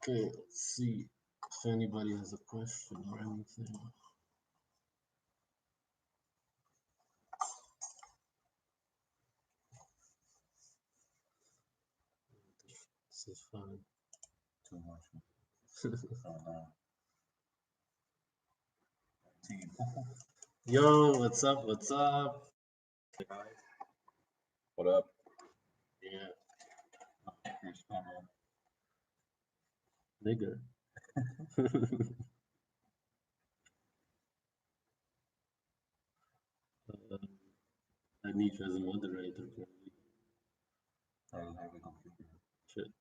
Okay, let's see if anybody has a question or anything. This is fine. Too much. Yo, what's up? What's up? What up? Yeah, Here's Pamela. nigger. I need you as a moderator, probably. I don't have a computer. Shit.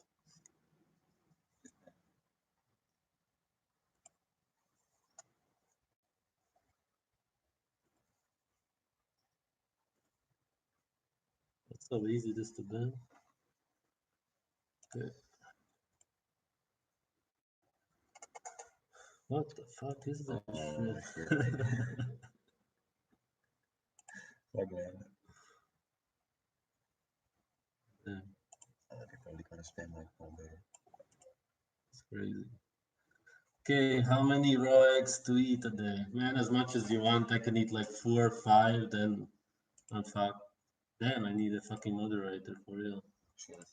That's so easy this to ban. Okay. What the fuck is that shit? Okay. Yeah, They're probably gonna spend like all day. it's crazy. Okay, how many raw eggs to eat a day? Man, as much as you want. I can eat like 4 or 5, then I'm fucked. Then I need a fucking moderator for real. Shit.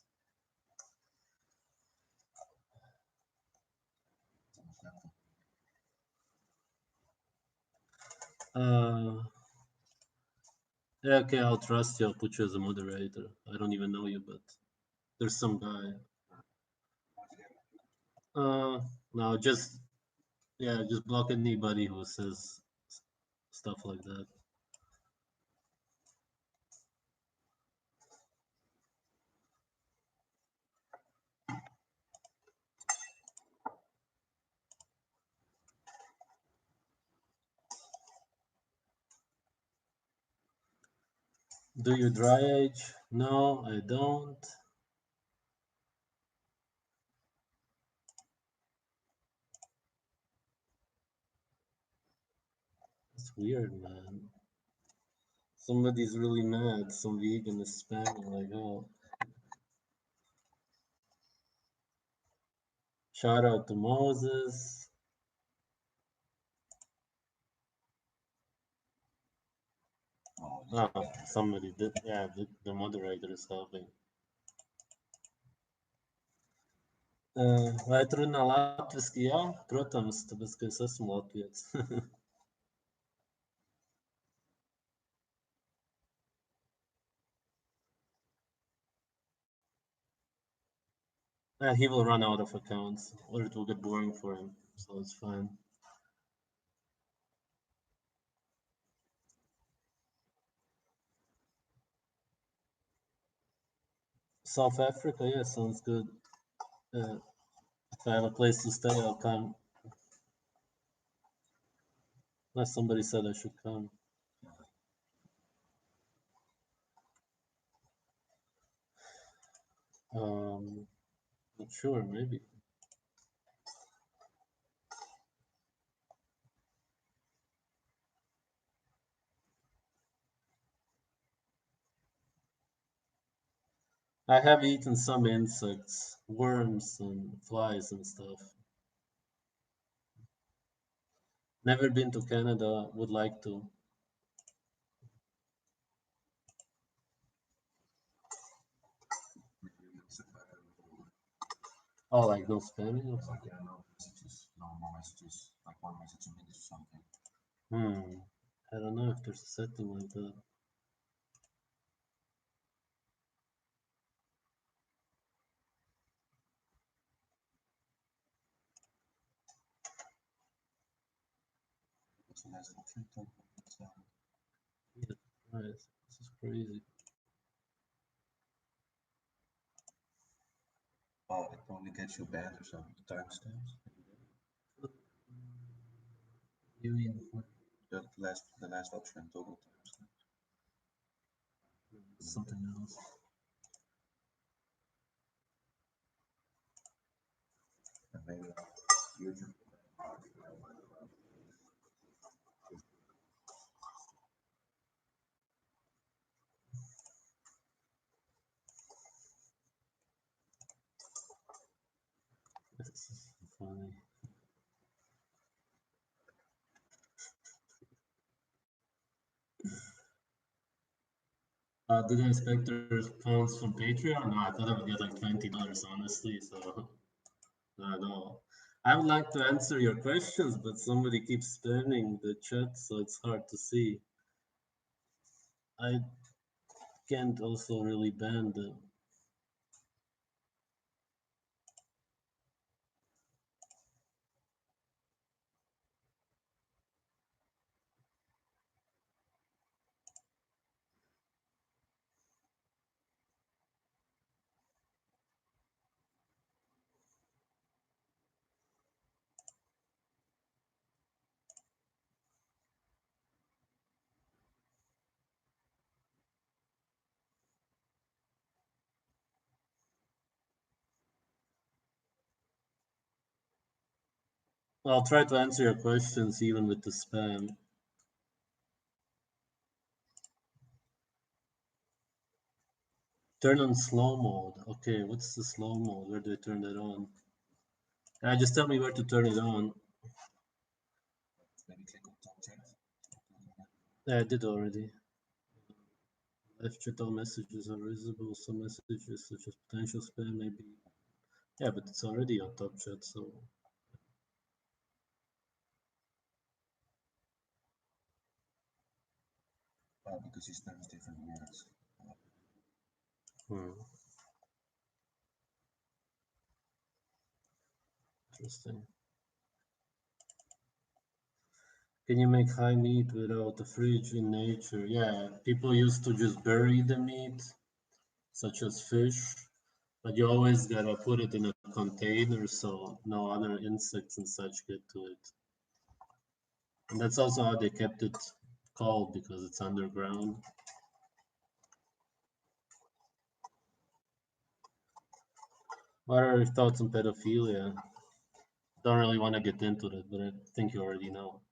Yeah, okay, I'll trust you. I'll put you as a moderator. I don't even know you, but there's some guy. No, just yeah, just block anybody who says stuff like that. Do you dry age? No, I don't. It's weird, man. Somebody's really mad. Some vegan is spamming like, oh. Shout out to Moses. Oh, somebody did. Yeah, the moderator is helping. Vai tu runā latviski, jā? Protams, tāpēc, ka es esmu latvietis. Yeah, he will run out of accounts, or it will get boring for him, so it's fine. South Africa, yeah, sounds good. If I have a place to stay, I'll come. Unless somebody said I should come. Not sure, maybe. I have eaten some insects, worms and flies and stuff. Never been to Canada, would like to. Oh, like no spamming or something? Yeah, no messages, no more messages, like one message a minute or something. I don't know if there's a setting like that. What's the last option? Yeah, nice. This is crazy. Oh, it probably gets you banned or something. Timestamps. You mean for The last option, toggle timestamps. something else? And maybe YouTube. funny. Did I expect a response from Patreon? No, I thought I would get like $20, honestly. So, no. I would like to answer your questions, but somebody keeps spamming the chat, so it's hard to see. I can't also really ban them. I'll try to answer your questions even with the spam. Turn on slow mode. Okay, what's the slow mode? Where do I turn that on? Just tell me where to turn it on. Maybe click on top chat. Yeah, I did already. Live chat, all messages are visible. Some messages, such as potential spam, maybe. Yeah, but it's already on top chat, so. Because he spams different words. Interesting. Can you make high meat without a fridge in nature? Yeah, people used to just bury the meat, such as fish, but you always gotta put it in a container so no other insects and such get to it. And that's also how they kept it cold, because it's underground. What are your thoughts on pedophilia? Don't really want to get into it, but I think you already know.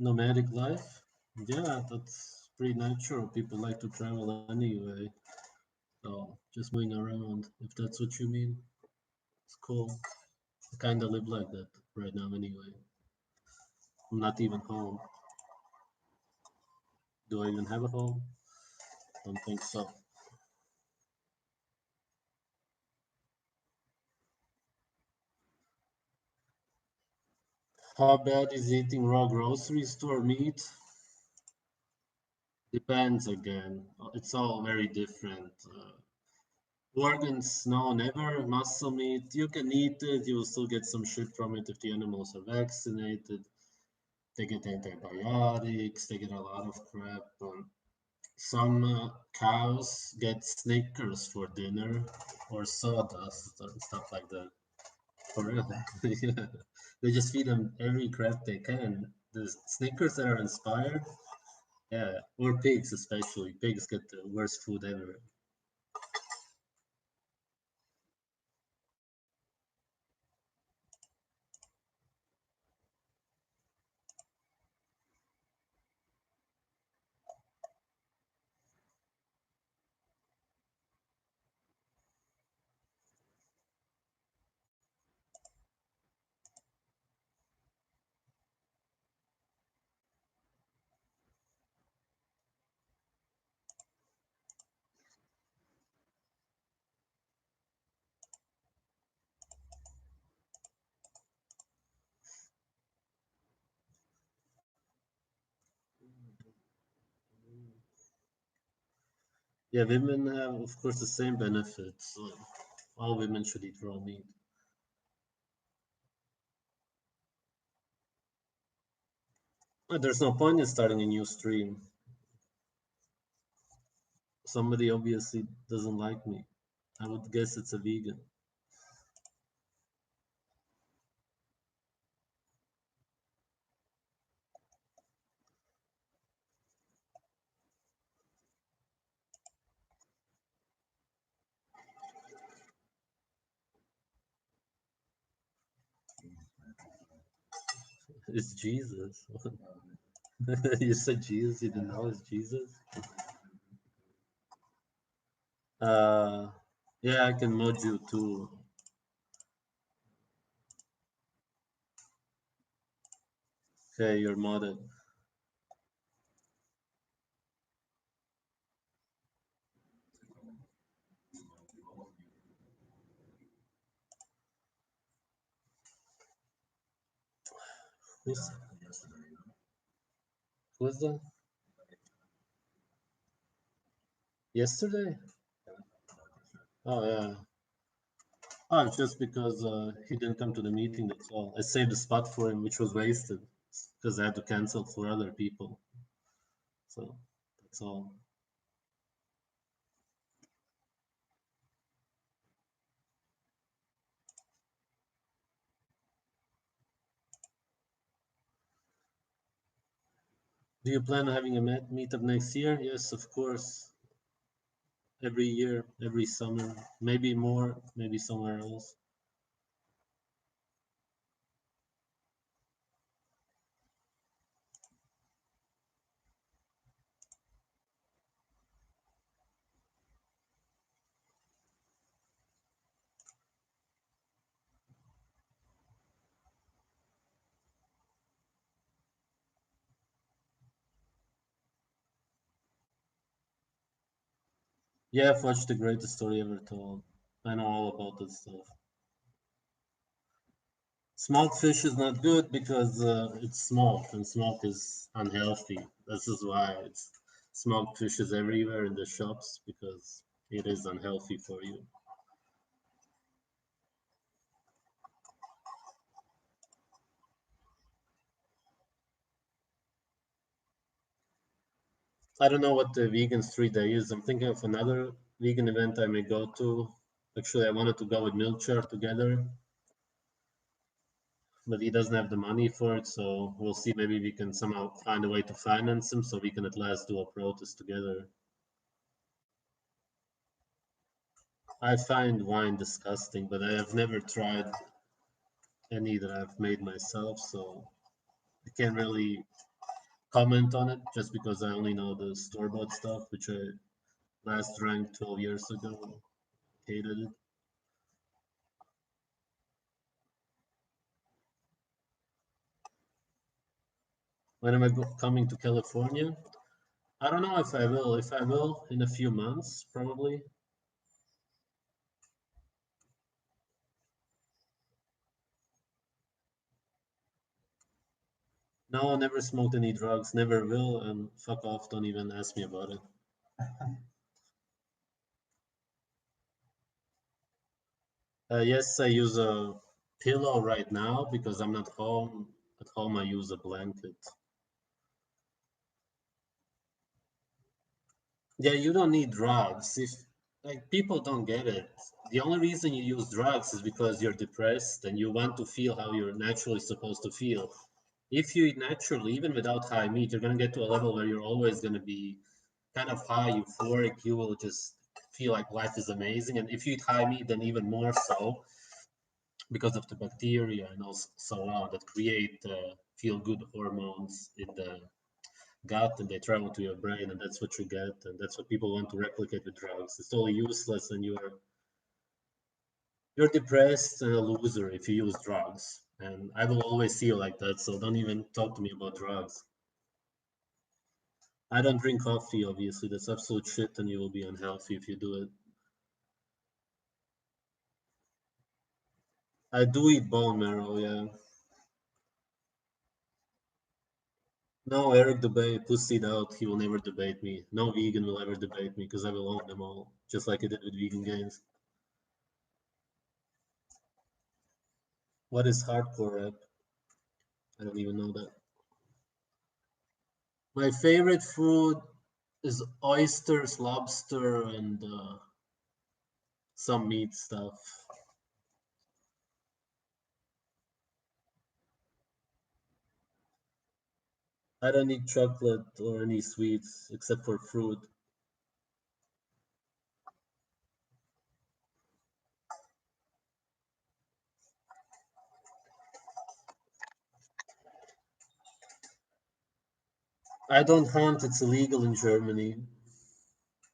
Nomadic life? Yeah, that's pretty natural. People like to travel anyway. So just moving around, if that's what you mean, it's cool. I kind of live like that right now anyway. I'm not even home. Do I even have a home? Don't think so. How bad is eating raw grocery store meat? Depends again. It's all very different. Organs, no, never. Muscle meat, you can eat it. You will still get some shit from it if the animals are vaccinated. They get antibiotics. They get a lot of crap. Some cows get Snickers for dinner or sawdust or stuff like that. For real. Yeah. They just feed them every crap they can. The Snickers that are inspired, yeah, or pigs especially. Pigs get the worst food ever. Yeah, women have, of course, the same benefits. So all women should eat raw meat. There's no point in starting a new stream. Somebody obviously doesn't like me. I would guess it's a vegan. It's Jesus. You said Jesus, you didn't know it's Jesus? Uh, yeah, I can mod you too. Okay, you're modded. Who's, who's that? Yesterday? Oh, yeah. Oh, it's just because he didn't come to the meeting, that's all. I saved a spot for him, which was wasted because I had to cancel for other people. So that's all. Do you plan on having a meetup next year? Yes, of course. Every year, every summer, maybe more, maybe somewhere else. Yeah, I've watched The Greatest Story Ever Told. I know all about that stuff. Smoked fish is not good because it's smoked, and smoked is unhealthy. This is why it's smoked fish is everywhere in the shops because it is unhealthy for you. I don't know what the vegan street day is. I'm thinking of another vegan event I may go to. Actually, I wanted to go with Milchar together, but he doesn't have the money for it, so we'll see. Maybe we can somehow find a way to finance him so we can at last do a protest together. I find wine disgusting, but I have never tried any that I've made myself, so I can't really comment on it just because I only know the store-bought stuff, which I last drank 12 years ago. Hated it. When am I coming to California? I don't know if I will. If I will, in a few months, probably. No, never smoked any drugs, never will, and fuck off, don't even ask me about it. Yes, I use a pillow right now because I'm not home. At home, I use a blanket. Yeah, you don't need drugs. If like people don't get it, the only reason you use drugs is because you're depressed and you want to feel how you're naturally supposed to feel. If you eat naturally, even without high meat, you're gonna get to a level where you're always gonna be kind of high, euphoric. You will just feel like life is amazing. And if you eat high meat, then even more so because of the bacteria and also so on that create feel-good hormones in the gut, and they travel to your brain, and that's what you get, and that's what people want to replicate with drugs. It's totally useless, and you're depressed and a loser if you use drugs. And I will always see you like that, so don't even talk to me about drugs. I don't drink coffee, obviously. That's absolute shit, and you will be unhealthy if you do it. I do eat bone marrow, yeah. No, Eric debate, pussied out. He will never debate me. No vegan will ever debate me because I will own them all, just like I did with vegan games. What is hardcore rap? I don't even know that. My favorite food is oysters, lobster, and some meat stuff. I don't eat chocolate or any sweets except for fruit. I don't hunt, it's illegal in Germany.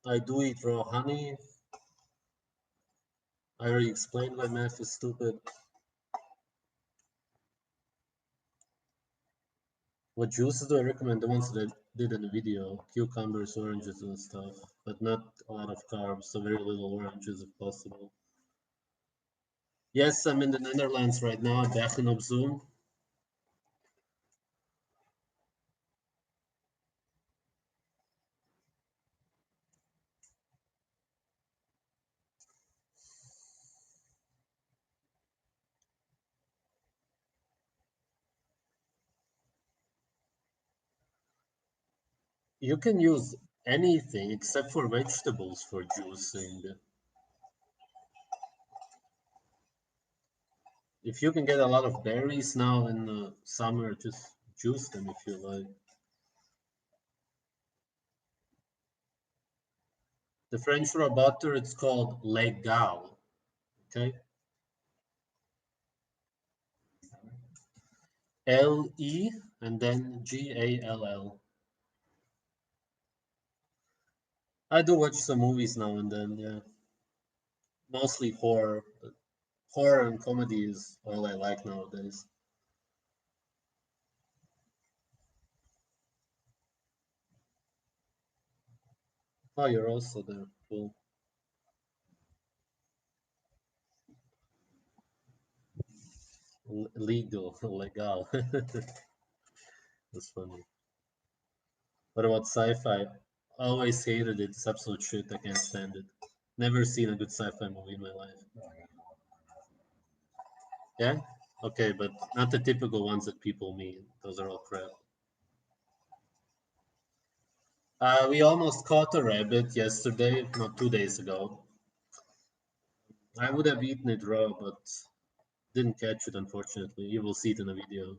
I do eat raw honey. I already explained why math is stupid. What juices do I recommend? The ones that I did in the video. Cucumbers, oranges and stuff. But not a lot of carbs, so very little oranges if possible. Yes, I'm in the Netherlands right now, back in Zoom. You can use anything except for vegetables for juicing. If you can get a lot of berries now in the summer, just juice them if you like. The French raw butter, it's called legal. Okay? L-E and then G-A-L-L. I do watch some movies now and then, yeah. Mostly horror. Horror and comedy is all I like nowadays. Oh, you're also there. Cool. Legal, legal. That's funny. What about sci-fi? Always hated it. It's absolute shit. I can't stand it. Never seen a good sci-fi movie in my life. Yeah? Okay, but not the typical ones that people mean. Those are all crap. We almost caught a rabbit yesterday, not 2 days ago. I would have eaten it raw, but didn't catch it, unfortunately. You will see it in the video.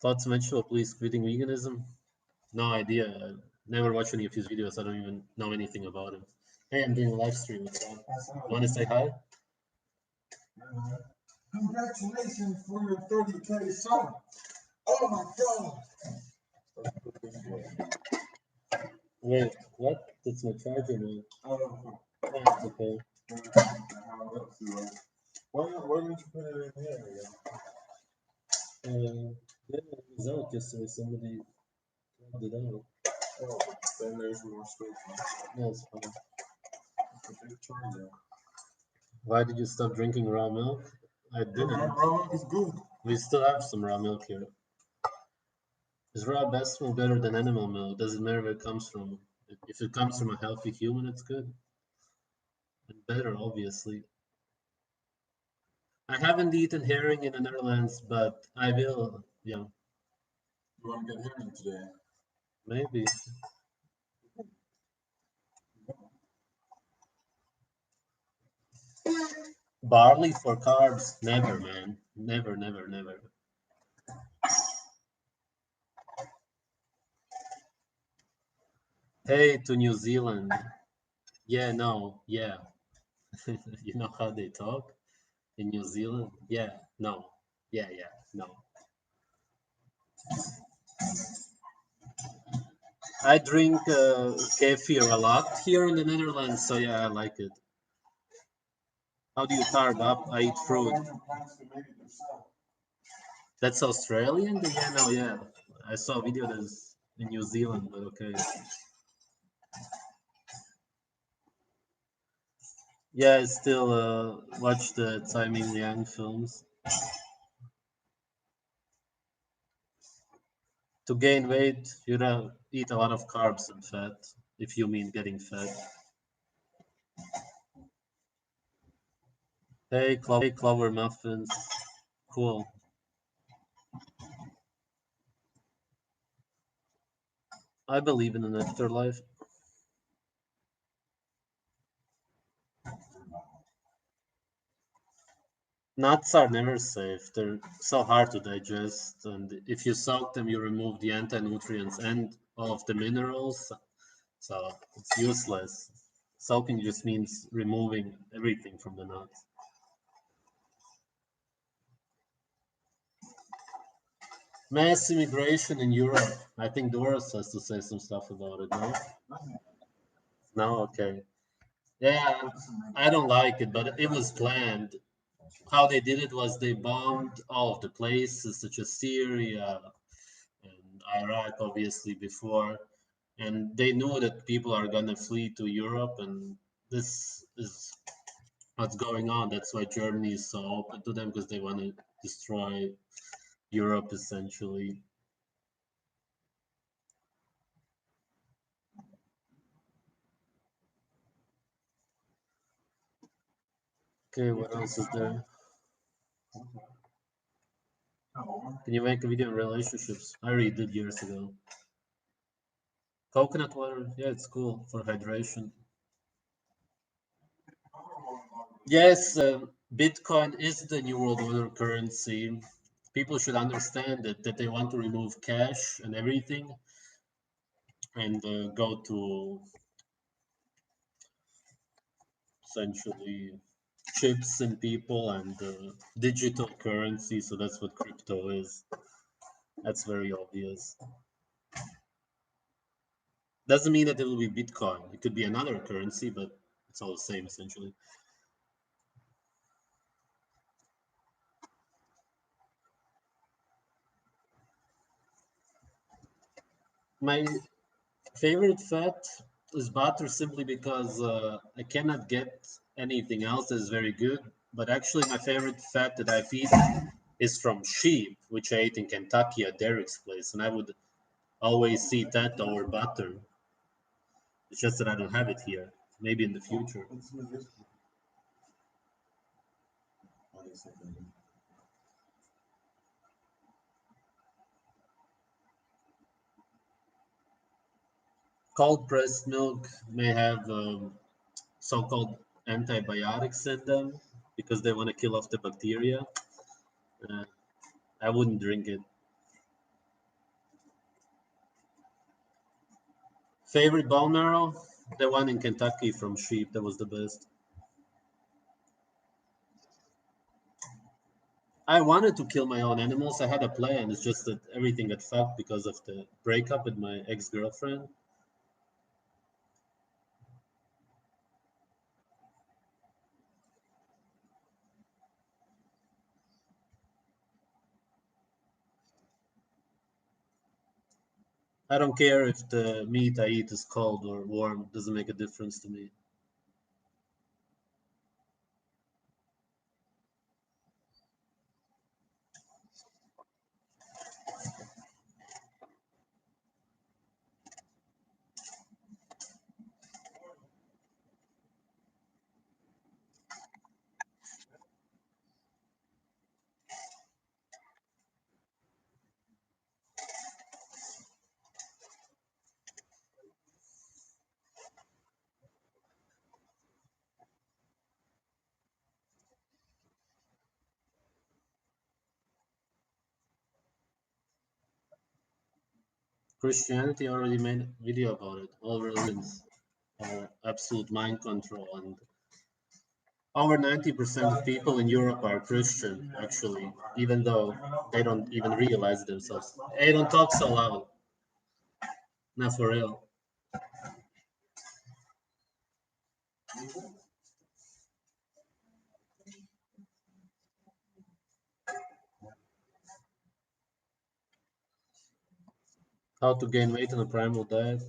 Thoughts mental, please, quitting veganism? No idea. I never watched any of his videos. I don't even know anything about him. Hey, I'm doing a live stream. What's up? Want to say hi? Congratulations for your 30K sub. Oh my god. Wait, what? That's my charger, man. Oh, Oh, it's okay. why didn't you put it in here? Yeah, it was out yesterday. Somebody grabbed it out. Oh, then there's more space. No, it's fine. It's a big charger. Why did you stop drinking raw milk? I didn't. Raw milk is good. We still have some raw milk here. Is raw breast milk better than animal milk? Doesn't matter where it comes from. If it comes from a healthy human, it's good. And better, obviously. I haven't eaten herring in the Netherlands, but I will. Yeah, You want to get herring today? maybe. Barley for carbs? Never, man. Never, never, never. Hey, to New Zealand. Yeah, no, yeah. You know how they talk in New Zealand? Yeah, no. Yeah, yeah, no. I drink kefir a lot here in the Netherlands, so yeah, I like it. How do you carb up? I eat fruit. That's Australian? Yeah, no, yeah. I saw a video that's in New Zealand, but okay. Yeah, I still watch the Tsai Ming Liang films. To gain weight, you gotta eat a lot of carbs and fat, if you mean getting fat. Hey, Clover Muffins. Cool. I believe in an afterlife. Nuts are never safe. They're so hard to digest, and if you soak them, you remove the anti-nutrients and all of the minerals, so it's useless. Soaking just means removing everything from the nuts. Mass immigration in Europe. I think Doris has to say some stuff about it, no? No? Okay. Yeah, I don't like it, but it was planned. How they did it was they bombed all of the places such as Syria and Iraq, obviously, before. And they knew that people are gonna flee to Europe, and this is what's going on. That's why Germany is so open to them, because they want to destroy Europe essentially. Okay, what else is there? Can you make a video on relationships? I already did years ago. Coconut water, yeah, it's cool for hydration. Yes, Bitcoin is the new world order currency. People should understand it, that they want to remove cash and everything and go to essentially chips and people and digital currency. So that's what crypto is. That's very obvious. Doesn't mean that it will be Bitcoin. It could be another currency, but it's all the same essentially. My favorite fat is butter simply because I cannot get anything else that is very good. But actually, my favorite fat that I've eaten is from sheep, which I ate in Kentucky at Derek's place, and I would always eat that over butter. It's just that I don't have it here. Maybe in the future. Cold pressed milk may have so-called antibiotics in them because they want to kill off the bacteria. Uh, I wouldn't drink it. Favorite bone marrow? The one in Kentucky from sheep. That was the best. I wanted to kill my own animals. I had a plan. It's just that everything got fucked because of the breakup with my ex-girlfriend. I don't care if the meat I eat is cold or warm. It doesn't make a difference to me. Christianity already made a video about it. All religions are absolute mind control, and over 90% of people in Europe are Christian, actually, even though they don't even realize it themselves. Hey, don't talk so loud. Not for real. How to gain weight on a primal diet?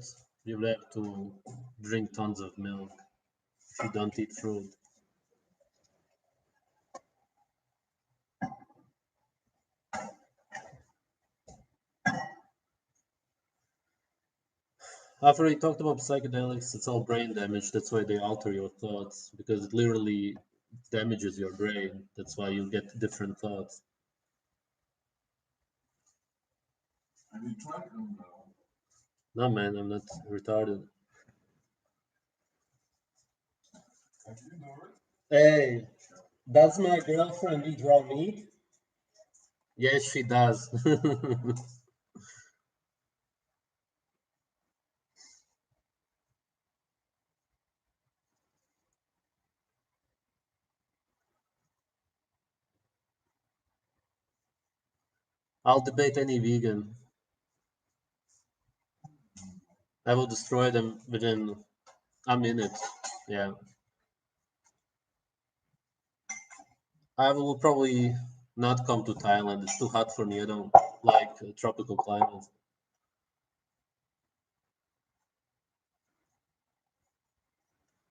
You have to drink tons of milk if you don't eat fruit. I've already talked about psychedelics. It's all brain damage. That's why they alter your thoughts because it literally damages your brain. That's why you get different thoughts. Have you tried them now? No, man, I'm not retarded. Have you know it? Hey, does my girlfriend eat raw meat? Yes, she does. I'll debate any vegan. I will destroy them within a minute. Yeah. I will probably not come to Thailand. It's too hot for me. I don't like tropical climate.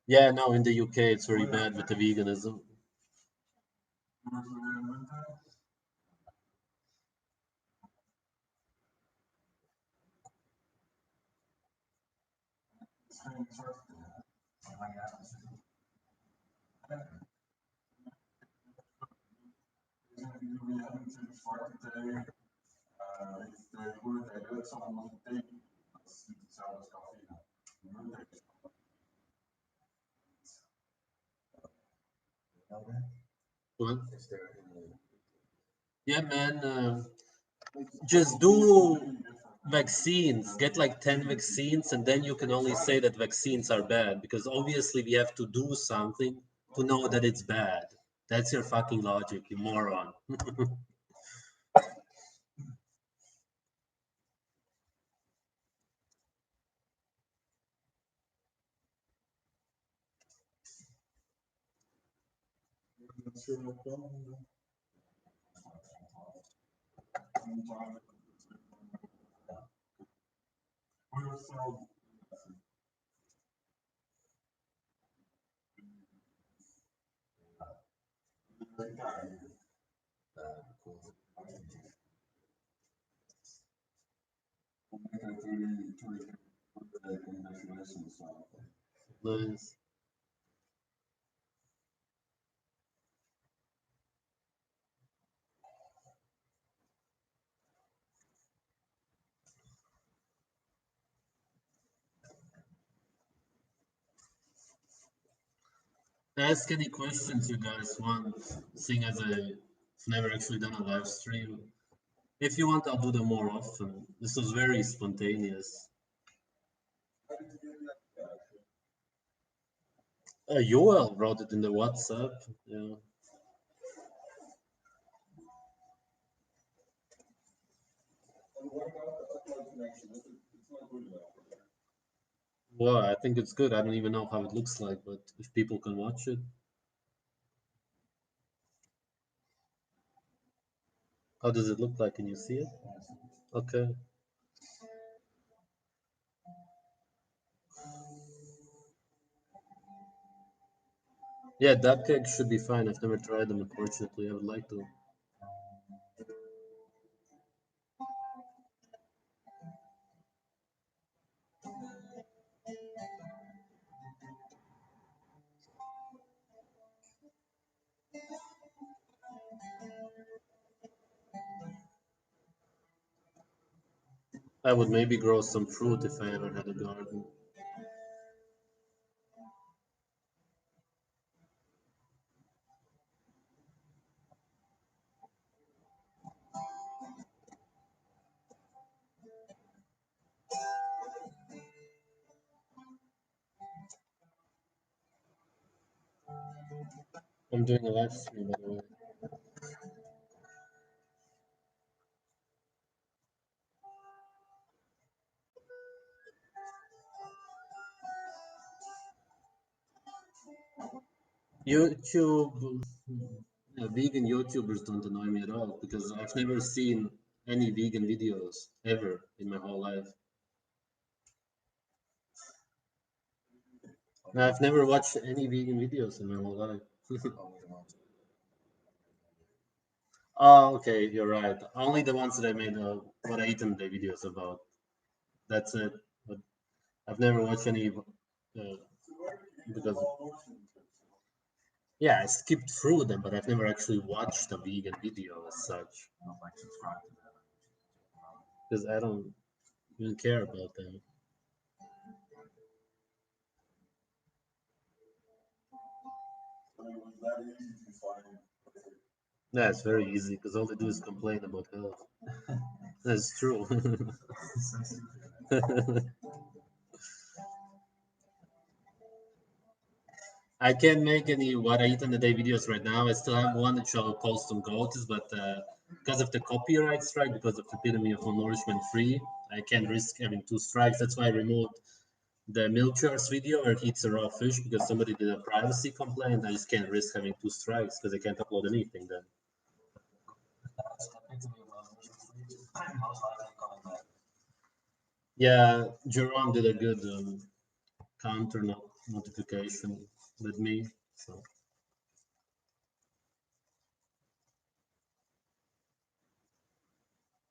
Yeah, no, in the UK it's very bad with the veganism. What? Yeah, man. Just do vaccines. Get like 10 vaccines, and then you can only say that vaccines are bad because obviously we have to do something to know that it's bad. That's your fucking logic, you moron. Nice. Ask any questions you guys want, seeing as I've never actually done a live stream. If you want, I'll do them more often. This was very spontaneous. Joel wrote it in the WhatsApp. Yeah. Well, I think it's good. I don't even know how it looks like, but if people can watch it. How does it look like? Can you see it? Okay. Yeah, that cake should be fine. I've never tried them, unfortunately. I would like to. I would maybe grow some fruit if I ever had a garden. I'm doing a live stream, by the way. YouTube, yeah, vegan YouTubers don't annoy me at all because I've never seen any vegan videos ever in my whole life. I've never watched any vegan videos in my whole life. Oh, okay, you're right. Only the ones that I made what I eaten the videos about. That's it. But I've never watched any because yeah, I skipped through them, but I've never actually watched a vegan video as such because I don't even care about them. Yeah, it's very easy because all they do is complain about health. That's true. I can't make any what I eat in the day videos right now. I still have one that I'll post on Goatis, but because of the copyright strike, because of the epitome of nourishment free, I can't risk having 2 strikes. That's why I removed the Milchar's video where he eats a raw fish because somebody did a privacy complaint. I just can't risk having 2 strikes because I can't upload anything then. That's epitome of most likely coming back. Yeah, Jerome did a good counter notification with me. So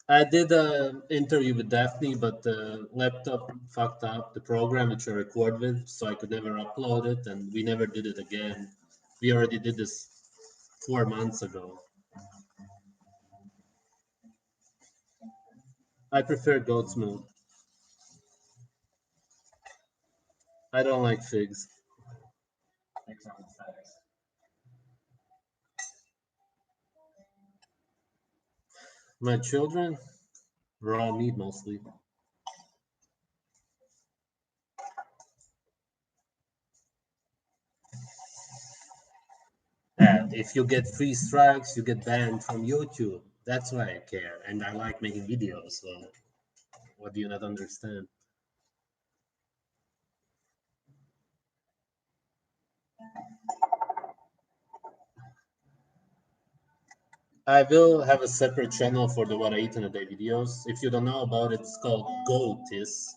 I did an interview with Daphne, but the laptop fucked up the program which I record with, so I could never upload it, and we never did it again. We already did this 4 months ago. I prefer goat's milk. I don't like figs. Example facts. My children, raw meat mostly. And if you get 3 strikes, you get banned from YouTube. That's why I care, and I like making videos. So what do you not understand? I will have a separate channel for the What I Eat in a Day videos. If you don't know about it, it's called Goatis.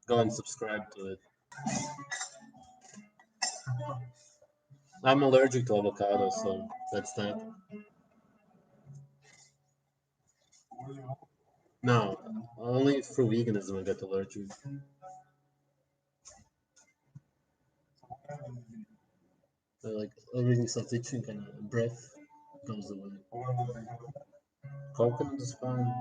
Go and subscribe to it. I'm allergic to avocado, so that's that. No, only through veganism I get allergic. Like everything starts itching and breath goes away. Coconut is fine.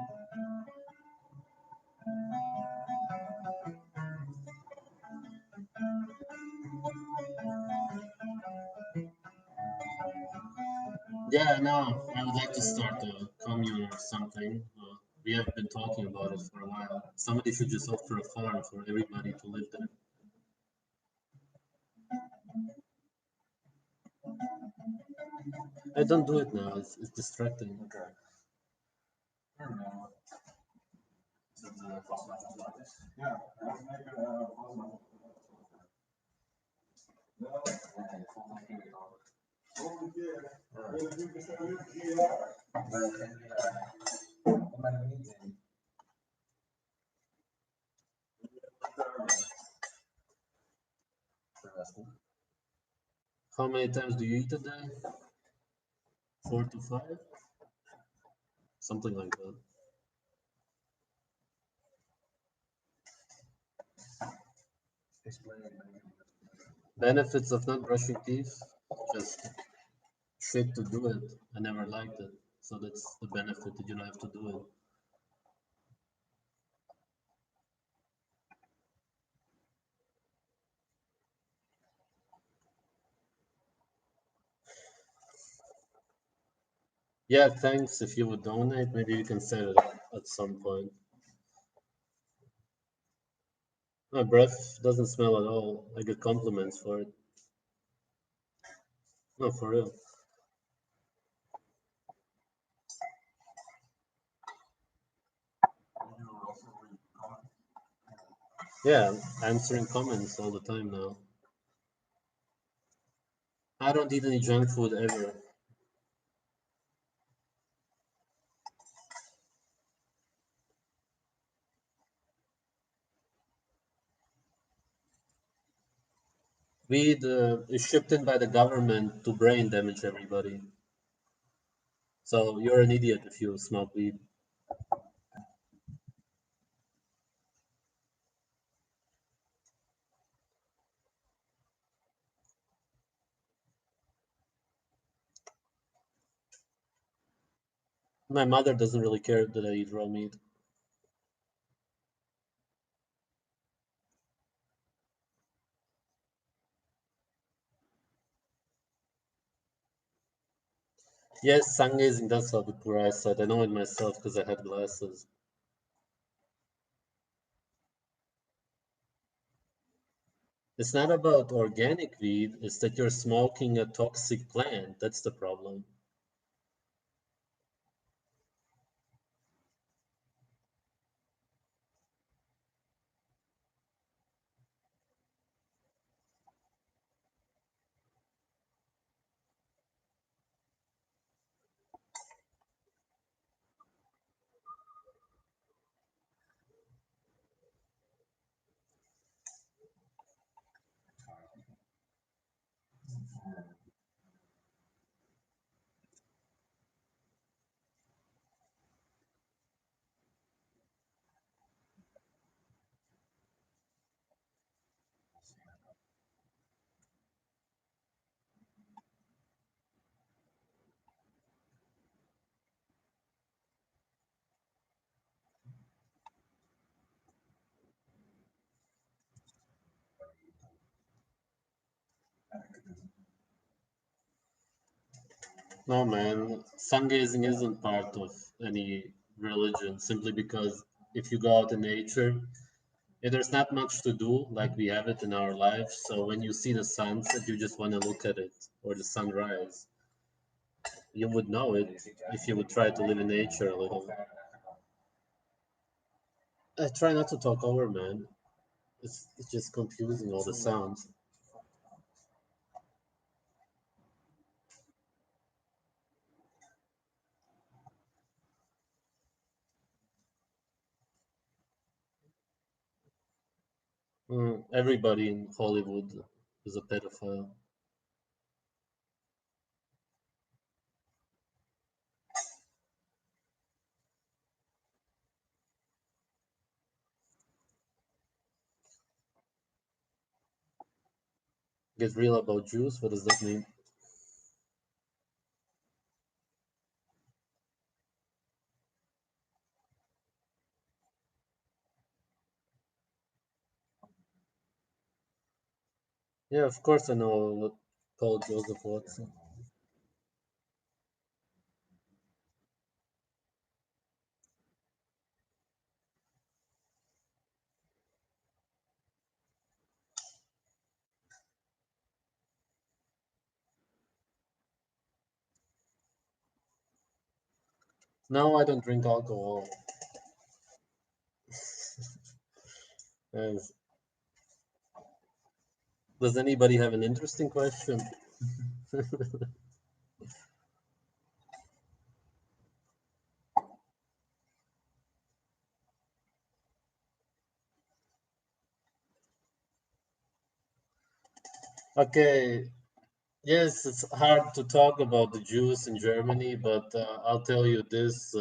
Yeah, no, I would like to start a commune or something. We have been talking about it for a while. Somebody should just offer a farm for everybody to live there. I don't do it now. It's distracting. Okay. I don't know. Is it the fast matches like this? Yeah, let's make it possible. No, Yeah, full time period over. over here. Alright. Well, you can say you GR. Well, can we, what am I meeting? Sure, that's cool. How many times do you eat a day? 4 to 5? Something like that. Explain it, maybe. Benefits of not brushing teeth? Just shit to do it. I never liked it. So that's the benefit that you don't have to do it. Yeah, thanks. If you would donate, maybe we can set it up at some point. My breath doesn't smell at all. I get compliments for it. No, for real. You also read comments. Yeah, answering comments all the time now. I don't eat any junk food ever. Weed is shipped in by the government to brain damage everybody. So you're an idiot if you smoke weed. My mother doesn't really care that I eat raw meat. Yes, sun gazing does help with poor eyesight. I know it myself because I had glasses. It's not about organic weed, it's that you're smoking a toxic plant. That's the problem. No, man, sun gazing isn't part of any religion simply because if you go out in nature, there's not much to do like we have it in our lives. So when you see the sunset, you just want to look at it, or the sunrise. You would know it if you would try to live in nature a little. I try not to talk over, man. It's just confusing all the sounds. Everybody in Hollywood is a pedophile. Get real about Jews? What does that mean? Yeah, of course I know what Paul Joseph Watson. No, I don't drink alcohol. Yes. Does anybody have an interesting question? Okay, yes, it's hard to talk about the Jews in Germany, but I'll tell you this.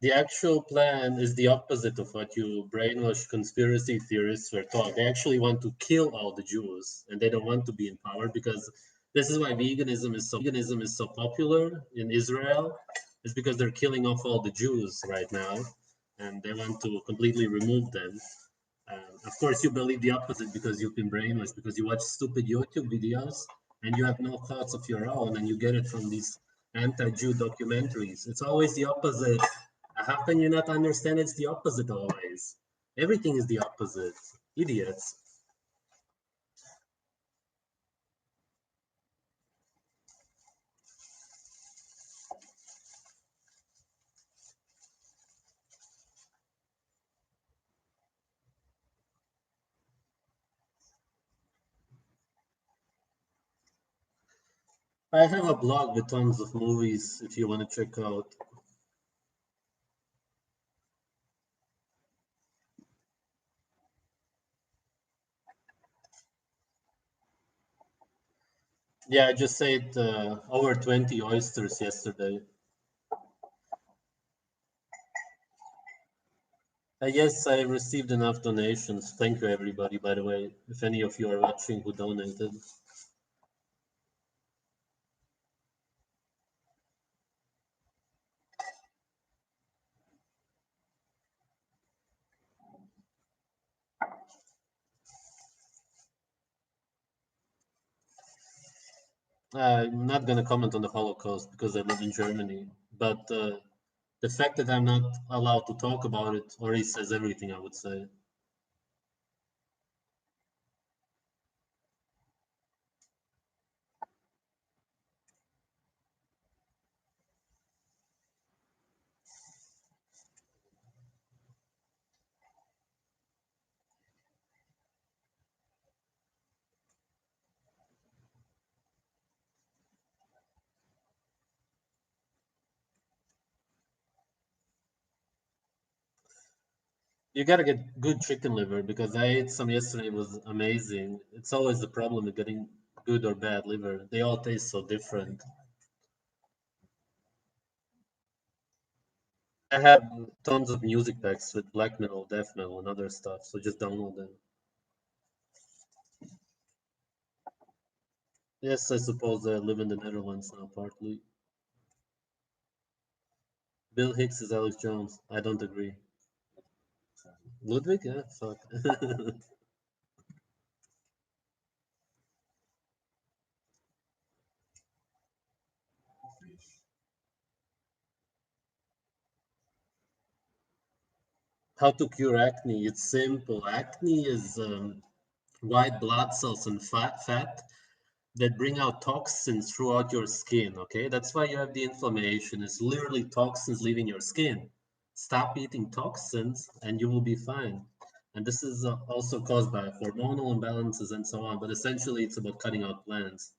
The actual plan is the opposite of what you brainwashed conspiracy theorists were taught. They actually want to kill all the Jews, and they don't want to be in power because this is why veganism is so popular in Israel. Is because they're killing off all the Jews right now, and they want to completely remove them. Of course, you believe the opposite because you've been brainwashed, because you watch stupid YouTube videos and you have no thoughts of your own, and you get it from these anti-Jew documentaries. It's always the opposite. How can you not understand it's the opposite always? Everything is the opposite. Idiots. I have a blog with tons of movies if you want to check out. Yeah, I just ate over 20 oysters yesterday. Yes, I received enough donations. Thank you, everybody, by the way, if any of you are watching who donated. I'm not going to comment on the Holocaust because I live in Germany, but the fact that I'm not allowed to talk about it already says everything, I would say. You gotta get good chicken liver because I ate some yesterday. It was amazing. It's always the problem with getting good or bad liver. They all taste so different. I have tons of music packs with black metal, death metal, and other stuff, so just download them. Yes, I suppose I live in the Netherlands now, partly. Bill Hicks is Alex Jones. I don't agree. Ludwig? Yeah, fuck. How to cure acne? It's simple. Acne is white blood cells and fat that bring out toxins throughout your skin. Okay, that's why you have the inflammation. It's literally toxins leaving your skin. Stop eating toxins, and you will be fine. And this is also caused by hormonal imbalances and so on. But essentially, it's about cutting out plants.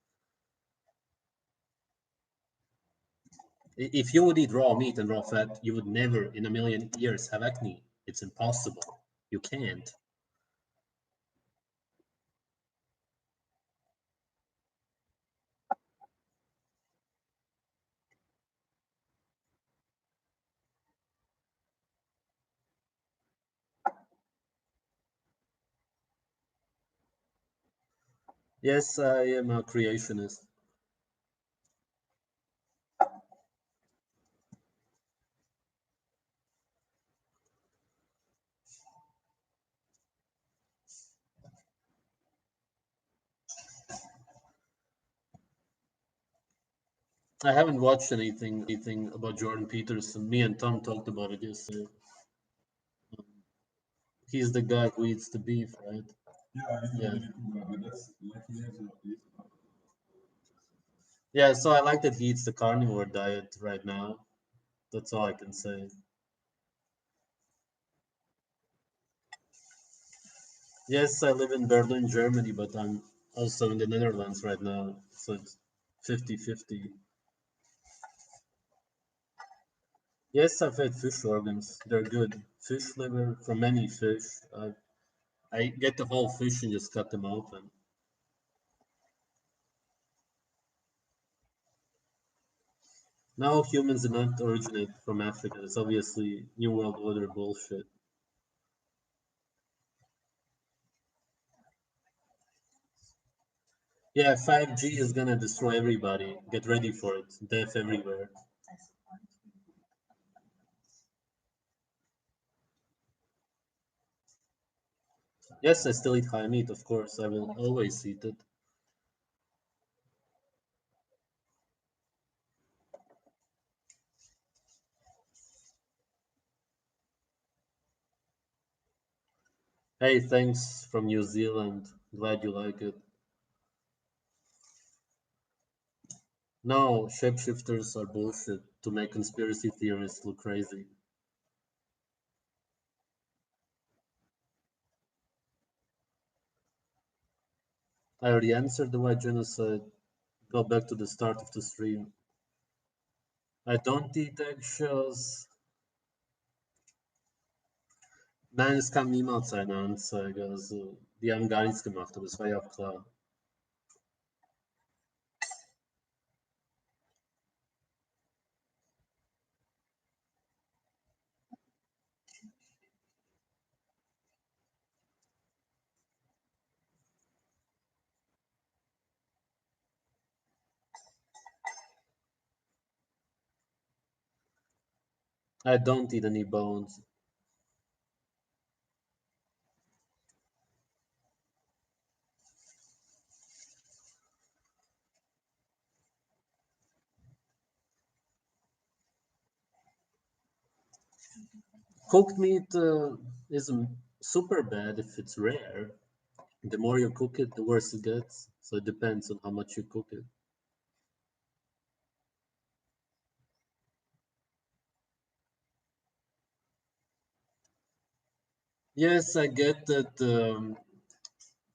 If you would eat raw meat and raw fat, you would never in a million years have acne. It's impossible. You can't. Yes, I am a creationist. I haven't watched anything about Jordan Peterson. Me and Tom talked about it yesterday. He's the guy who eats the beef, right? Yeah, he's Yeah. a really cool guy, but that's like he has Yeah, so I like that he eats the carnivore diet right now. That's all I can say. Yes, I live in Berlin, Germany, but I'm also in the Netherlands right now. So it's 50-50. Yes, I've had fish organs. They're good. Fish liver from any fish. I get the whole fish and just cut them open. No, humans did not originate from Africa. It's obviously New World Order bullshit. Yeah, 5G is gonna destroy everybody. Get ready for it. Death everywhere. Yes, I still eat high meat, of course. I will always eat it. Hey, thanks from New Zealand. Glad you like it. No, shapeshifters are bullshit to make conspiracy theorists look crazy. I already answered the white genocide. Go back to the start of the stream. I don't eat eggshells. Nein, es kam niemals eine Anzeige. Also, die haben gar nichts gemacht, aber es war ja auch klar. I don't eat any bones. Cooked meat is super bad if it's rare. The more you cook it, the worse it gets. So it depends on how much you cook it. Yes, I get that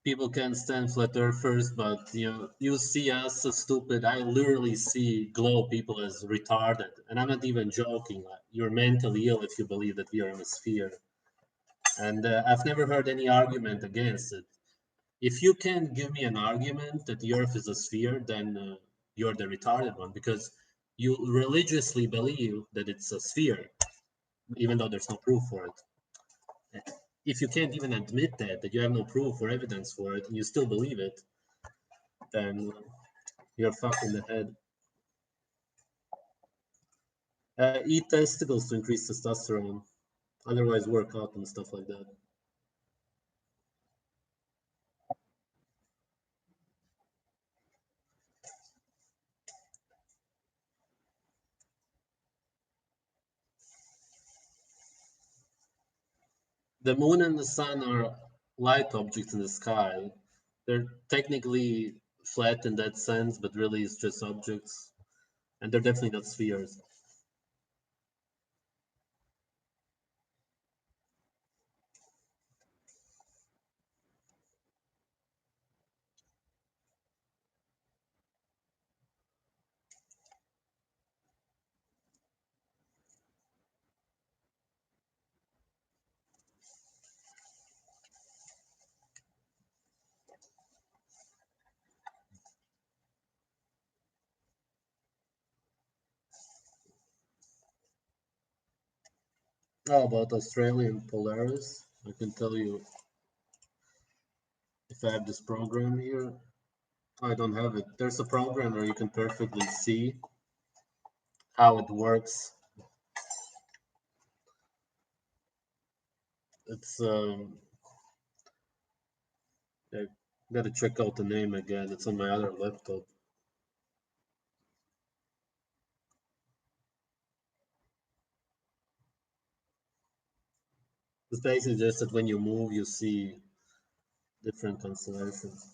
people can't stand flat earthers, but you see us as stupid. I literally see glow people as retarded, and I'm not even joking. Like, you're mentally ill if you believe that we are in a sphere. And I've never heard any argument against it. if you can't give me an argument that the Earth is a sphere, then you're the retarded one because you religiously believe that it's a sphere, even though there's no proof for it. If you can't even admit that you have no proof or evidence for it, and you still believe it, then you're fucked in the head. Eat testicles to increase testosterone. Otherwise, work out and stuff like that. The moon and the sun are light objects in the sky. They're technically flat in that sense, but really it's just objects. And they're definitely not spheres. How about Australian Polaris? I can tell you if I have this program here. I don't have it. There's a program where you can perfectly see how it works. It's I gotta check out the name again. It's on my other laptop. It's basically just that when you move, you see different constellations.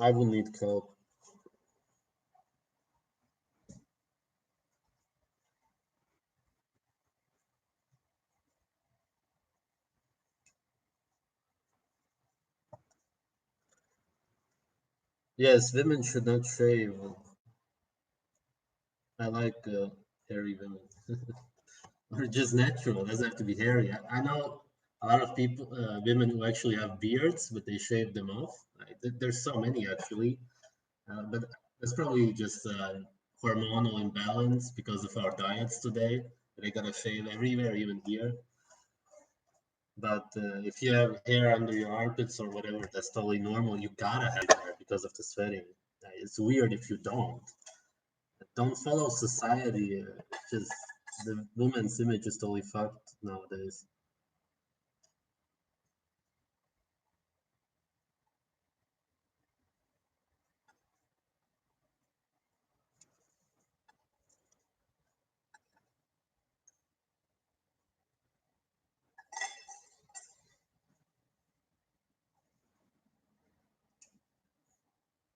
I will need help. Yes, women should not shave. I like hairy women. Or just natural. It doesn't have to be hairy. I know a lot of people, women who actually have beards, but they shave them off. There's so many actually, but that's probably just hormonal imbalance because of our diets today. They gotta shave everywhere, even here. But if you have hair under your armpits or whatever, that's totally normal. You gotta have hair because of the sweating. It's weird if you don't. Don't follow society. It's just the woman's image is totally fucked nowadays.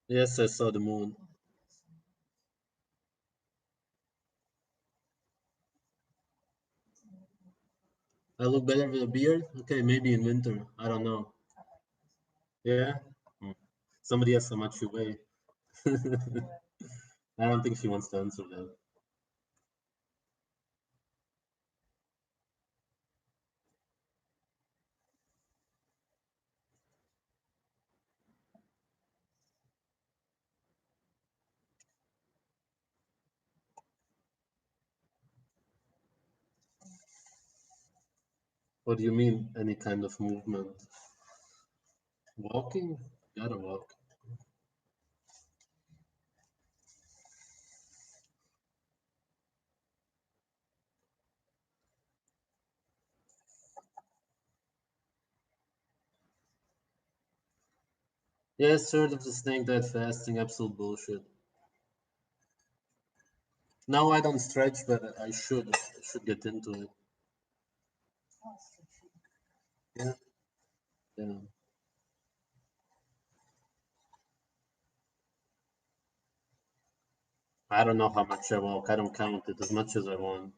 Yes, I saw the moon. I look better with a beard? Okay, maybe in winter. I don't know. Yeah? Hmm. Somebody asked how much you weigh. I don't think she wants to answer that. What do you mean, any kind of movement? Walking? Gotta walk. Yes, heard of the snake diet fasting, absolute bullshit. Now I don't stretch, but I should get into it. Yeah, yeah. I don't know how much I walk. I don't count it as much as I want.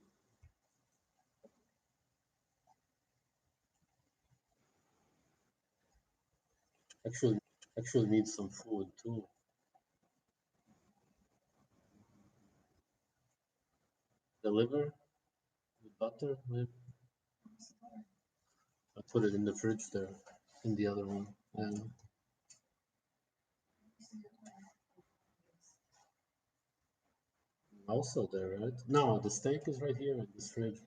Actually, actually need some food too. The liver with butter, maybe. I put it in the fridge there, in the other one. And also there, right? No, the steak is right here in this fridge.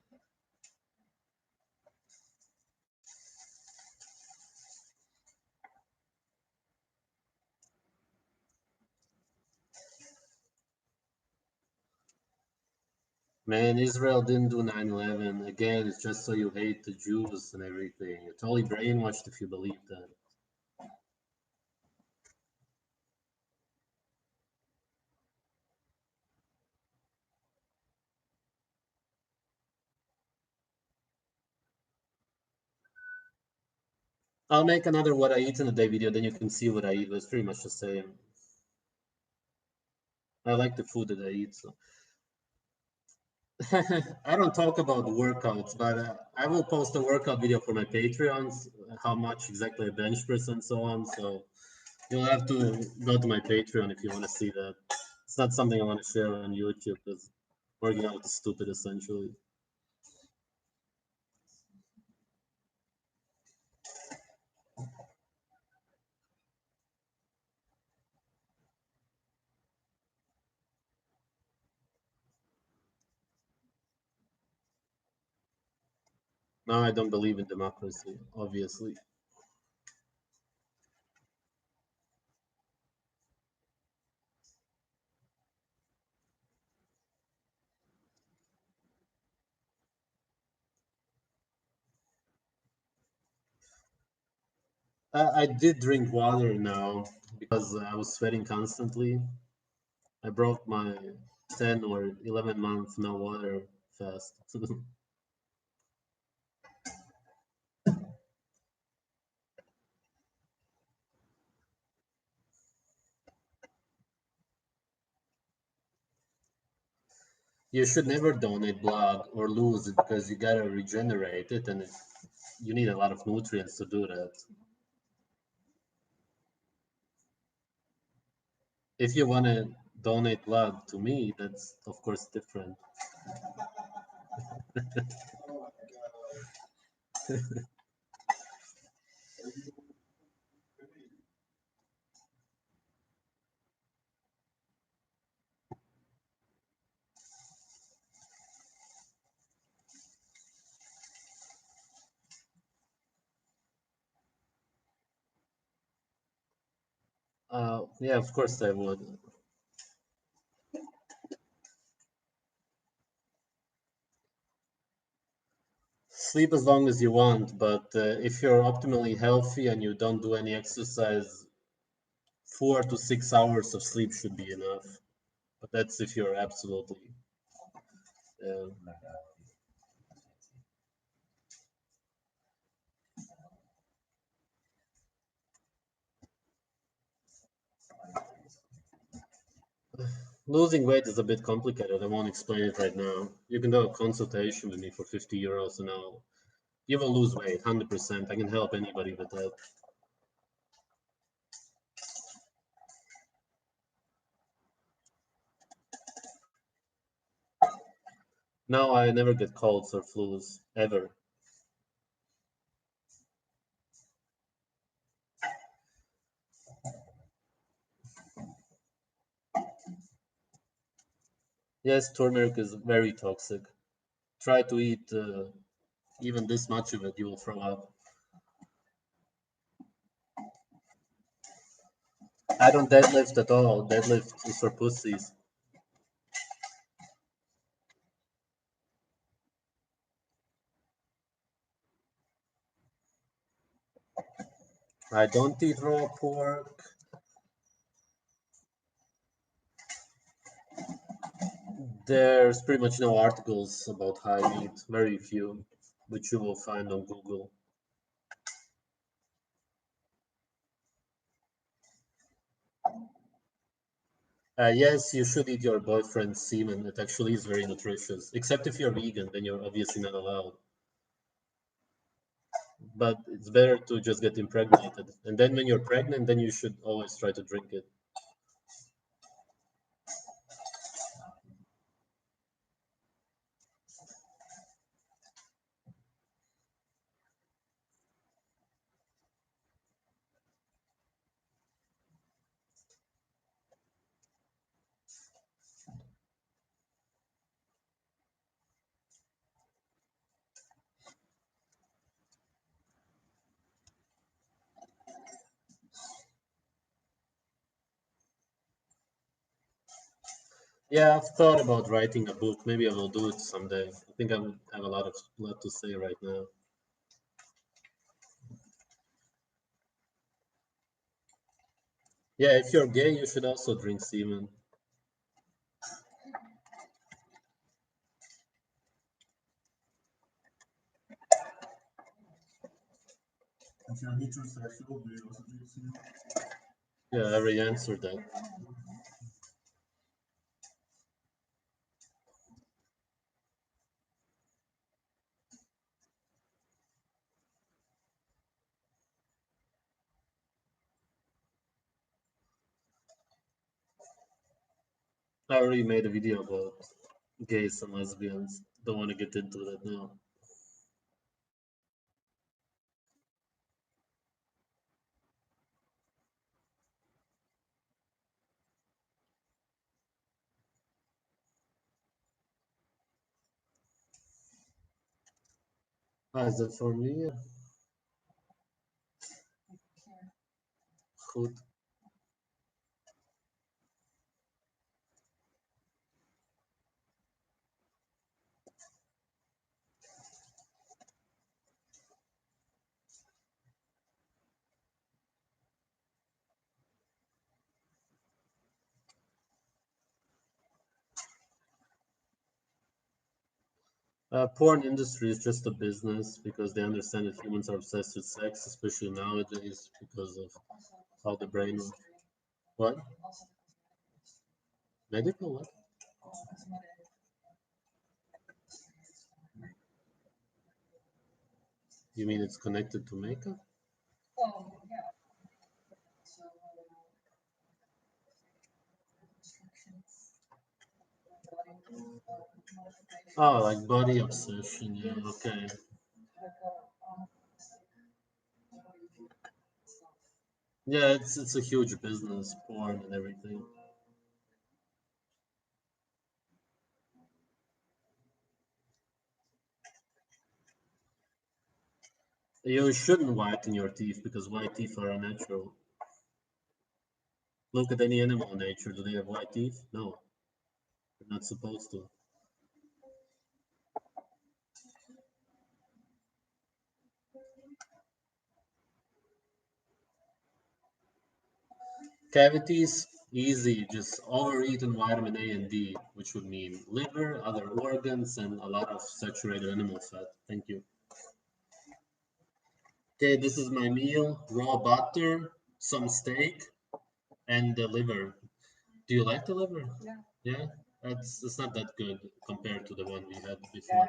Man, Israel didn't do 9/11. Again, it's just so you hate the Jews and everything. You're totally brainwashed if you believe that. I'll make another what I eat in a day video, then you can see what I eat. It's pretty much the same. I like the food that I eat, so. I don't talk about workouts, but I will post a workout video for my Patreons, how much exactly I bench press and so on. So you'll have to go to my Patreon if you want to see that. It's not something I want to share on YouTube because working out is stupid essentially. Now I don't believe in democracy, obviously. I did drink water now because I was sweating constantly. I broke my 10 or 11-month no water fast. You should never donate blood or lose it because you gotta regenerate it, and you need a lot of nutrients to do that. If you want to donate blood to me, that's of course different. Yeah, of course I would. Sleep as long as you want, but if you're optimally healthy and you don't do any exercise, 4 to 6 hours of sleep should be enough. But that's if you're absolutely. Losing weight is a bit complicated. I won't explain it right now. You can do a consultation with me for 50 euros and you will lose weight, 100%. I can help anybody with that. No, I never get colds or flus, ever. Yes, turmeric is very toxic. Try to eat even this much of it, you will throw up. I don't deadlift at all. Deadlift is for pussies. I don't eat raw pork. There's pretty much no articles about high meat, very few, which you will find on Google. Yes, you should eat your boyfriend's semen. It actually is very nutritious, except if you're vegan, then you're obviously not allowed. But it's better to just get impregnated. And then when you're pregnant, then you should always try to drink it. Yeah, I've thought about writing a book. Maybe I will do it someday. I think I would have a lot to say right now. Yeah, if you're gay, you should also drink semen. If you're heterosexual, do you also drink semen? Yeah, I already answered that. I already made a video about gays and lesbians. Don't want to get into that now. Ah, is that for me? Goed. Porn industry is just a business because they understand that humans are obsessed with sex, especially nowadays because of how the brain works. What? Medical? What? You mean it's connected to makeup? Oh, like body obsession. Yeah, okay. Yeah, it's a huge business, porn and everything. You shouldn't whiten your teeth because white teeth are unnatural. Look at any animal in nature. Do they have white teeth? No, they're not supposed to. Cavities, easy. Just overeat on vitamin A and D, which would mean liver, other organs, and a lot of saturated animal fat. Thank you. Okay, this is my meal. Raw butter, some steak, and the liver. Do you like the liver? Yeah, it's not that good compared to the one we had before.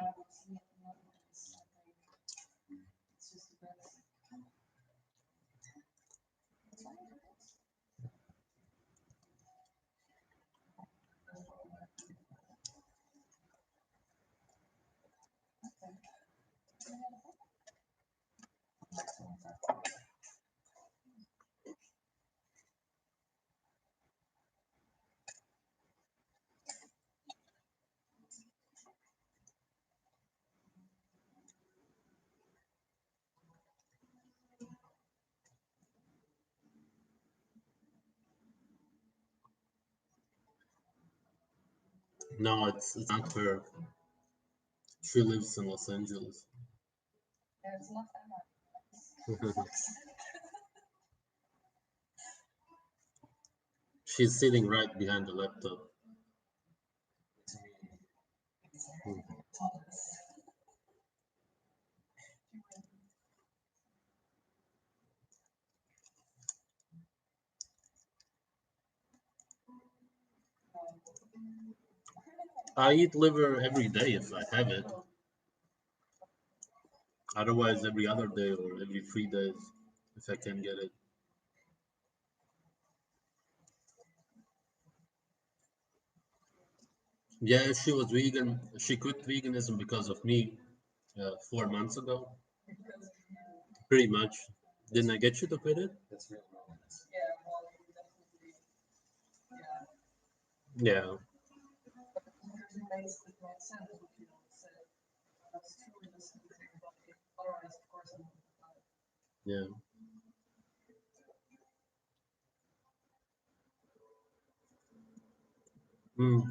No, it's not her. She lives in Los Angeles. She's sitting right behind the laptop. I eat liver every day if I have it. Otherwise, every other day or every 3 days if I can get it. Yeah, she was vegan. She quit veganism because of me 4 months ago. Pretty much. Didn't I get you to quit it? That's really wrong. Yeah. Yeah. Mm.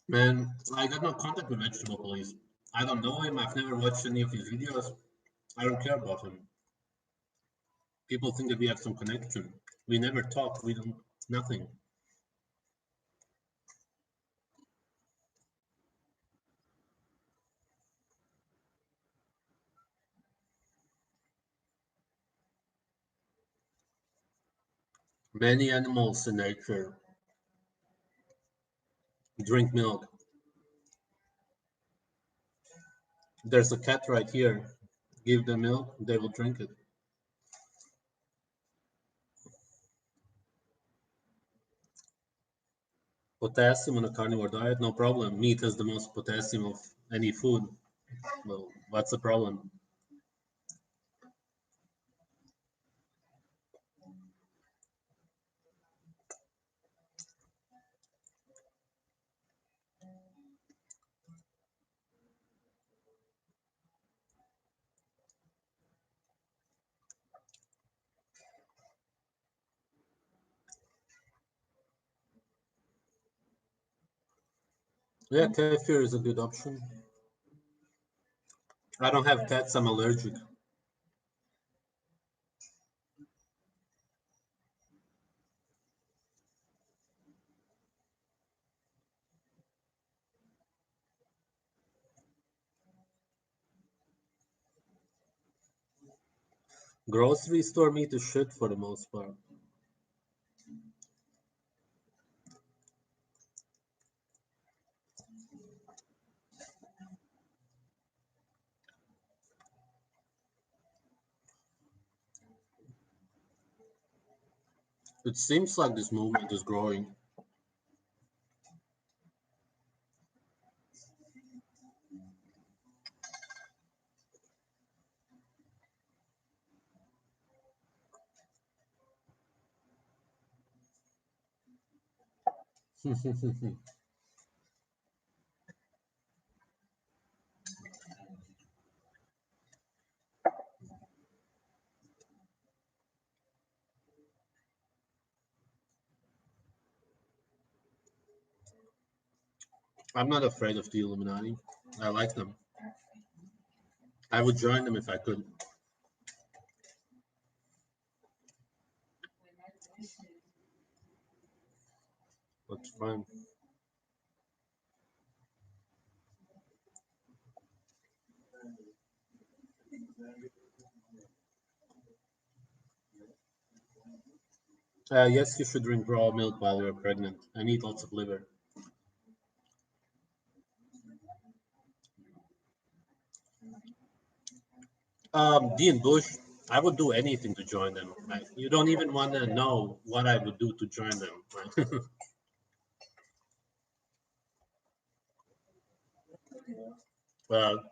Man, I got no contact with Vegetable Police. I don't know him. I've never watched any of his videos. I don't care about him. People think that we have some connection. We never talk. We don't. Nothing. Many animals in nature drink milk. There's a cat right here. Give them milk, they will drink it. Potassium on a carnivore diet, no problem. Meat has the most potassium of any food. Well, what's the problem? Yeah, kefir is a good option. I don't have cats, I'm allergic. Grocery store meat is shit for the most part. It seems like this movement is growing. I'm not afraid of the Illuminati. I like them. I would join them if I could. That's fine. Yes, you should drink raw milk while you're pregnant and eat lots of liver. Dean Bush, I would do anything to join them. Right? You don't even want to know what I would do to join them. Right?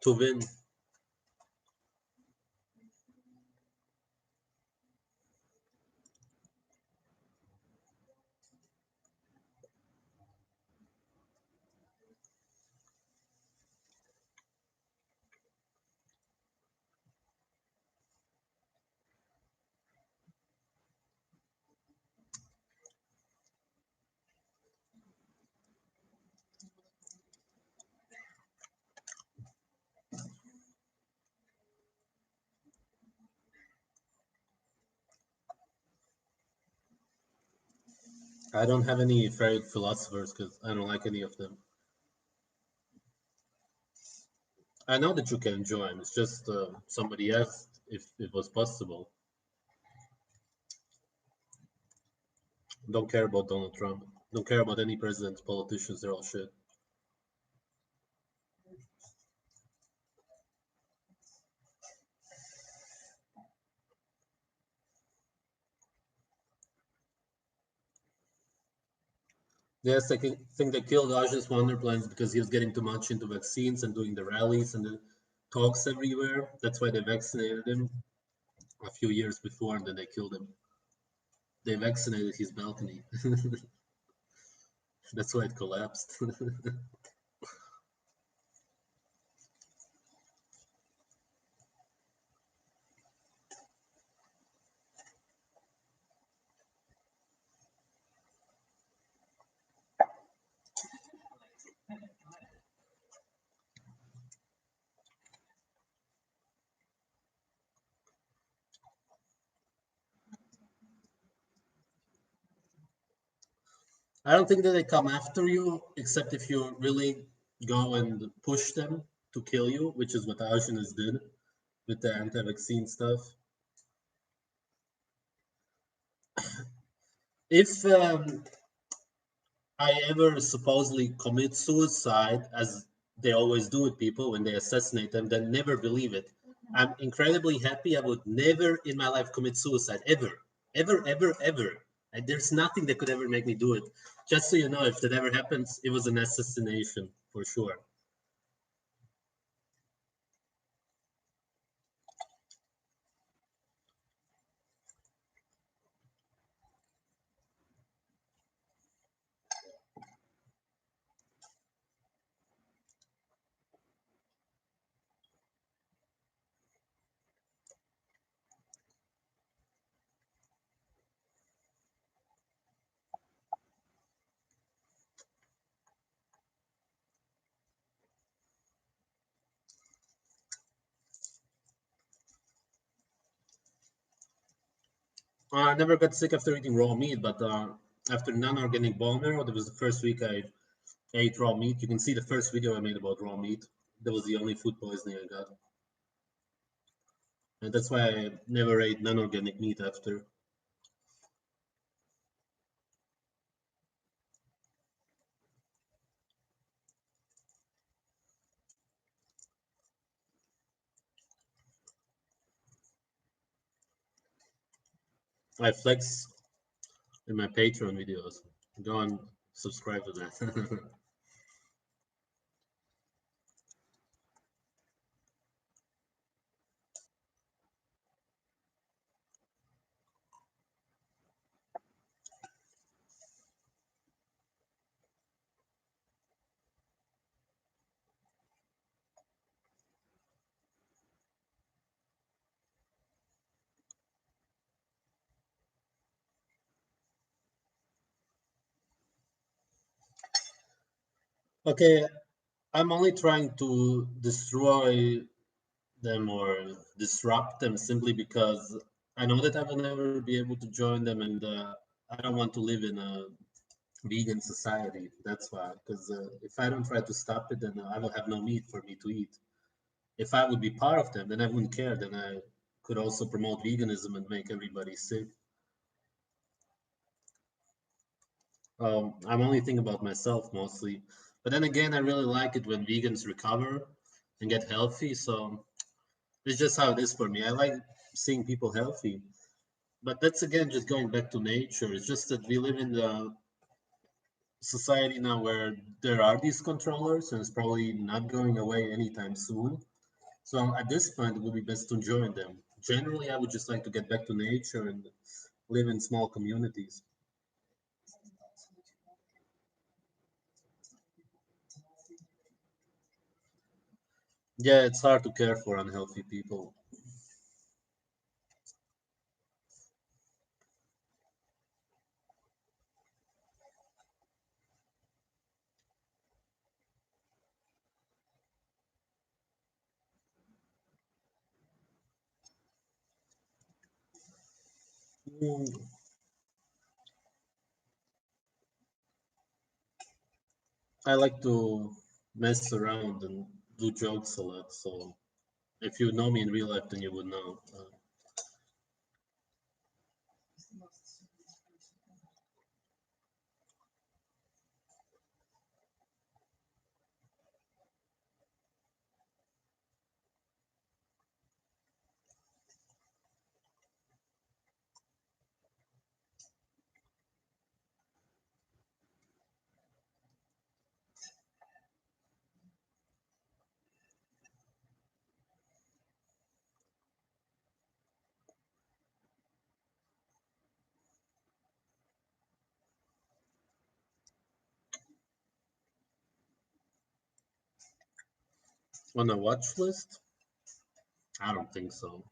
To win. I don't have any favorite philosophers because I don't like any of them. I know that you can join. It's just somebody asked if it was possible. Don't care about Donald Trump. Don't care about any presidents, politicians. They're all shit. Yes, I think they killed Aj's Wonder Plans because he was getting too much into vaccines and doing the rallies and the talks everywhere. That's why they vaccinated him a few years before, and then they killed him. They vaccinated his balcony. That's why it collapsed. I don't think that they come after you, except if you really go and push them to kill you, which is what Arjunus did with the anti-vaccine stuff. If I ever supposedly commit suicide, as they always do with people when they assassinate them, then never believe it. I'm incredibly happy. I would never in my life commit suicide, ever, ever, ever, ever. And there's nothing that could ever make me do it. Just so you know, if that ever happens, it was an assassination for sure. I never got sick after eating raw meat, but after non-organic bone marrow, that was the first week I ate raw meat. You can see the first video I made about raw meat. That was the only food poisoning I got. And that's why I never ate non-organic meat after. I flex in my Patreon videos. Go and subscribe to that. Okay, I'm only trying to destroy them or disrupt them simply because I know that I will never be able to join them, and I don't want to live in a vegan society. That's why, because if I don't try to stop it, then I will have no meat for me to eat. If I would be part of them, then I wouldn't care. Then I could also promote veganism and make everybody sick. I'm only thinking about myself mostly. But then again, I really like it when vegans recover and get healthy. So it's just how it is for me. I like seeing people healthy. But that's again just going back to nature. It's just that we live in the society now where there are these controllers and it's probably not going away anytime soon. So at this point, it would be best to join them. Generally, I would just like to get back to nature and live in small communities. Yeah, it's hard to care for unhealthy people. Mm, I like to mess around and do jokes a lot. So if you know me in real life, then you would know. On a watch list? I don't think so.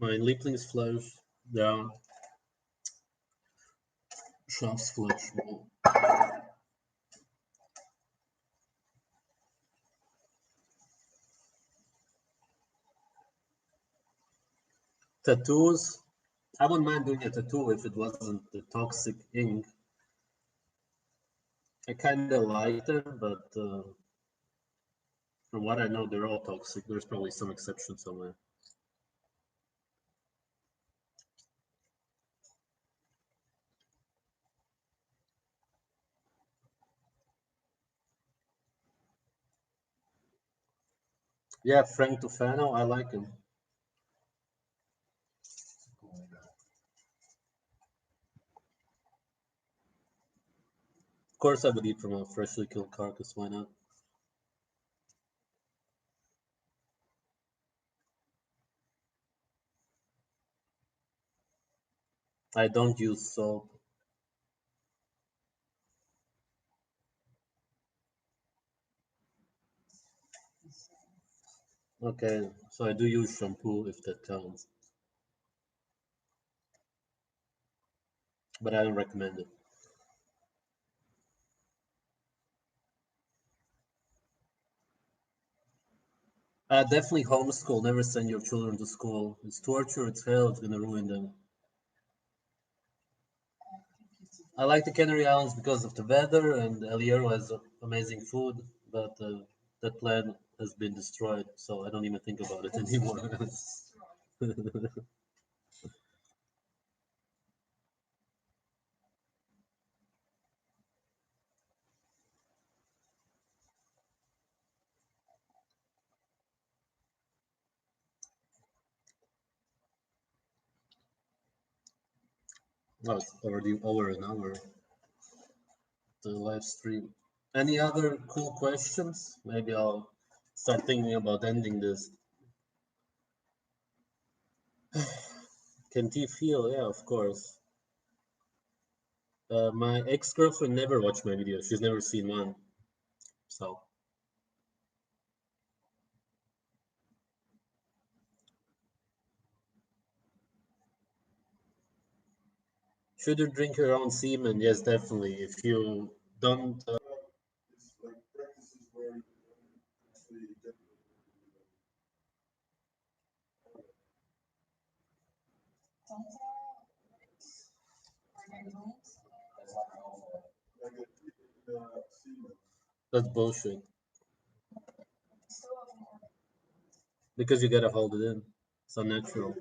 Mein Lieblingsfleisch, ja, Schafsfleisch. Tattoos, I wouldn't mind doing a tattoo if it wasn't the toxic ink. I kind of like them, but from what I know, they're all toxic. There's probably some exception somewhere. Yeah, Frank Tufano, I like him. Of course, I would eat from a freshly killed carcass. Why not? I don't use soap. Okay, so I do use shampoo if that counts, but I don't recommend it. Definitely homeschool. Never send your children to school. It's torture. It's hell. It's gonna ruin them. I like the Canary Islands because of the weather, and El Hierro has amazing food, but that plan has been destroyed, so I don't even think about it anymore. Well, it's already over an hour, the live stream. Any other cool questions? Maybe I'll start thinking about ending this. Can T feel? Yeah, of course. My ex-girlfriend never watched my videos. She's never seen one. So should you drink your own semen? Yes, definitely. If you don't, It's like practices where you actually get like a semen. that's bullshit. Because you gotta hold it in. It's unnatural.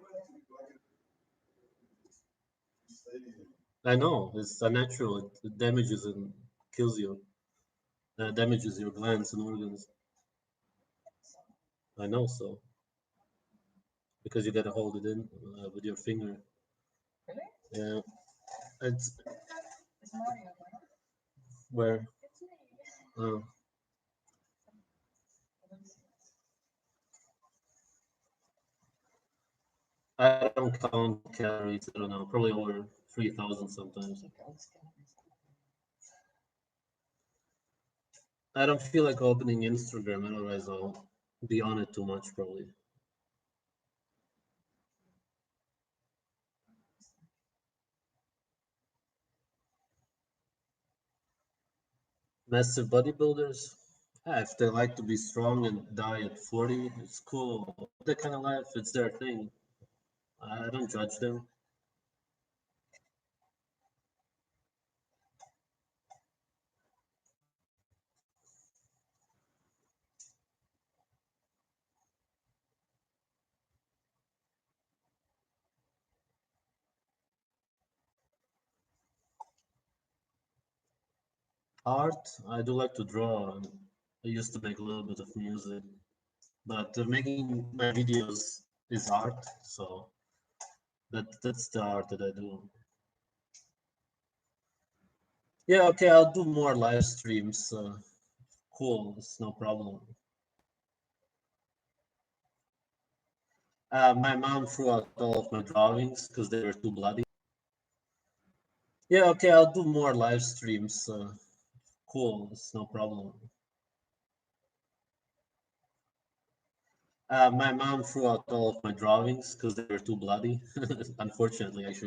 I know it's unnatural. It damages and kills you. Damages your glands and organs. I know so. Because you gotta hold it in with your finger. Yeah. It's where. Uh, I don't count calories. I don't know. Probably over 3,000 sometimes. I don't feel like opening Instagram, otherwise I'll be on it too much probably. Massive bodybuilders, yeah, if they like to be strong and die at 40, it's cool. That kind of life, it's their thing. I don't judge them. Art, I do like to draw. And I used to make a little bit of music, but making my videos is art, so That's the art that I do. Yeah, okay, I'll do more live streams. Cool, it's no problem. My mom threw out all of my drawings because they were too bloody. Yeah, okay, I'll do more live streams. Cool, it's no problem. My mom threw out all of my drawings because they were too bloody. Unfortunately, I should.